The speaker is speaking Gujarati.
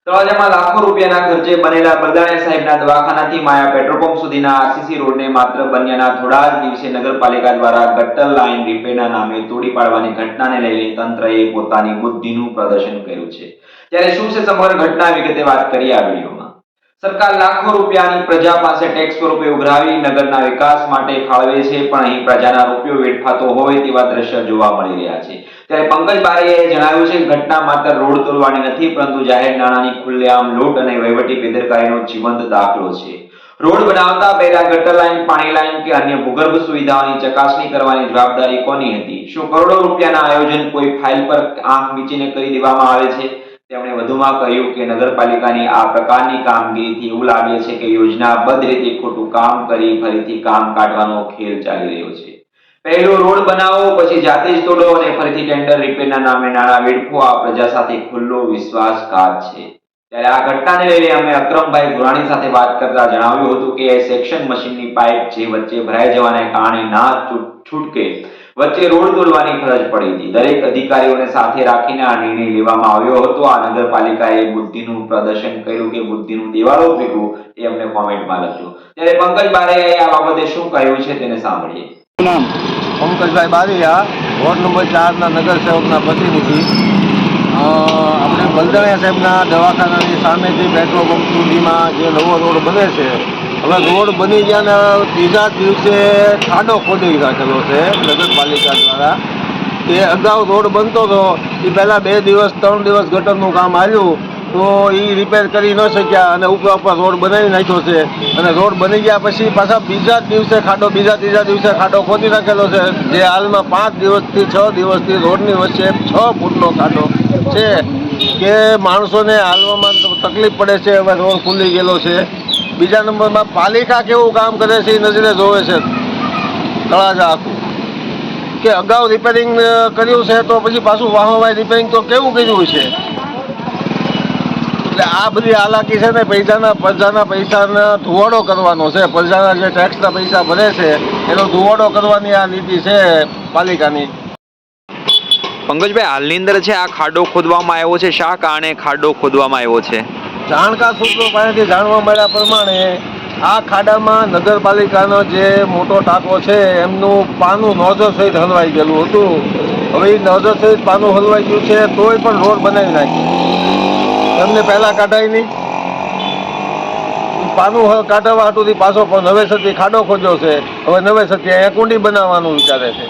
તળાજામાં લાખો રૂપિયાના ખર્ચે બનેલા બરદાણિયા સાહેબના દવાખાનાથી માયા પેટ્રોલ પંપ સુધીના આરસીસી રોડને માત્ર બન્યાના થોડા જ દિવસે નગરપાલિકા દ્વારા ગટર લાઇન રિપેરના નામે તોડી પાડવાની ઘટનાને લઈને તંત્રએ પોતાની બુદ્ધિનું પ્રદર્શન કર્યું છે। ત્યારે શું છે સમગ્ર ઘટના વિગતે વાત કરીએ આ વિડીયોમાં। સરકાર લાખો રૂપિયાની પ્રજા પાસે ટેક્સ સ્વરૂપે ઉઘરાવી નગરના વિકાસ માટે ફાળવે છે, પણ અહીં પ્રજાના રૂપિયો વેડફાતો હોય તેવા દ્રશ્ય જોવા મળી રહ્યા છે। ત્યારે પંકજ બારૈયાએ જણાવ્યું છે કે ઘટના માત્ર રોડ તોડવાની નથી, પરંતુ જાહેર નાણાંની ખુલ્લેઆમ લૂંટ અને વહીવટી બેદરકારીનો જીવંત દાખલો છે। રોડ બનાવતા પહેલા ગટર લાઇન, પાણી લાઇન કે અન્ય ભૂગર્ભ સુવિધાઓની ચકાસણી કરવાની જવાબદારી કોની હતી? શું કરોડો રૂપિયાના આયોજન કોઈ ફાઇલ પર આંખ મીચીને કરી દેવામાં આવે છે? તેમણે વધુમાં કહ્યું કે નગરપાલિકાની આ પ્રકારની કામગીરીથી એવું લાગે છે કે યોજનાબદ્ધ રીતે ખોટું કામ કરી ફરીથી કામ કાઢવાનો ખેલ ચાલી રહ્યો છે। પહેલો રોડ બનાવો, પછી જાતે જ તોડો અને ફરીથી ટેન્ડર રિપેરના નામે નાણાં વેડફો, આ પ્રજા સાથે ખુલ્લો વિશ્વાસઘાત છે। ત્યારે આ ઘટનાને લઈને અમે અક્રમભાઈ ગોરાણી સાથે વાત કરતા જણાવ્યું હતું કે સેક્શન મશીનની પાઇપ જે વચ્ચે ભરાઈ જવાને કારણે ના છૂટકે વચ્ચે રોડ તોડવાની ફરજ પડી હતી। દરેક અધિકારીઓને સાથે રાખીને આ નિર્ણય લેવામાં આવ્યો હતો। આ નગરપાલિકાએ બુદ્ધિનું પ્રદર્શન કર્યું કે બુદ્ધિનું દિવાળો ફેંકવું, એ અમને કોમેન્ટમાં લખજો। ત્યારે પંકજ બારૈયાએ આ બાબતે શું કહ્યું છે તેને સાંભળીએ। નામ પંકજભાઈ બારૈયા, વોર્ડ નંબર 4ના નગરસેવકના પ્રતિનિધિ। આપણે બલદાણિયા સાહેબના દવાખાનાની સામે જે પેટ્રોલ પંપ સુધીમાં જે નવો રોડ બને છે, હવે રોડ બની ગયાના ત્રીજા દિવસે ખાડો ખોદી રાખેલો છે નગરપાલિકા દ્વારા। તે અગાઉ રોડ બનતો હતો એ પહેલાં 2 દિવસ 3 દિવસ ગટરનું કામ આવ્યું તો એ રિપેર કરી ન શક્યા અને ઉપર રોડ બનાવી નાખ્યો છે। અને રોડ બની ગયા પછી પાછા બીજા જ દિવસે ખાડો, બીજા ત્રીજા દિવસે ખાડો ખોદી નાખેલો છે, જે હાલમાં 5 દિવસથી 6 દિવસથી રોડની વચ્ચે 6 ફૂટનો ખાડો છે કે માણસોને હાલવામાં તકલીફ પડે છે। હવે રોડ ખુલી ગયેલો છે। બીજા નંબરમાં પાલિકા કેવું કામ કરે છે એ નજરે જોવે છે તળાજા આખું, કે અગાઉ રિપેરિંગ કર્યું છે તો પછી પાછું વાહોવાય રિપેરિંગ તો કેવું કર્યું છે। એટલે આ બધી હાલાકી છે ને પ્રજાના પૈસાનો ધુવાડો કરવાનો છે। પ્રજાના જે ટેક્સના પૈસા ભરે છે એનો ધુવાડો કરવાની આ નીતિ છે પાલિકાની। પંકજભાઈ, હાલની અંદર છે આ ખાડો ખોદવામાં આવ્યો છે, શા કારણે ખાડો ખોદવામાં આવ્યો છે? જાણકાર સૂત્રો પાસેથી જાણવા મળ્યા પ્રમાણે આ ખાડામાં નગરપાલિકાનો જે મોટો ટાંકો છે એમનું પાનું નોઝલ સહિત હલવાઈ ગયેલું હતું। હવે એ નોઝલ સહિત પાનું હલવાઈ ગયું છે તોય પણ રોડ બનાવી નાખ્યો। એમને પહેલાં કાઢાય નહીં, પાનું કાઢવા હાટુથી પાછો પણ નવેસરથી ખાડો ખોદ્યો છે। હવે નવેસરથી અહીંયા કુંડી બનાવવાનું વિચારે છે।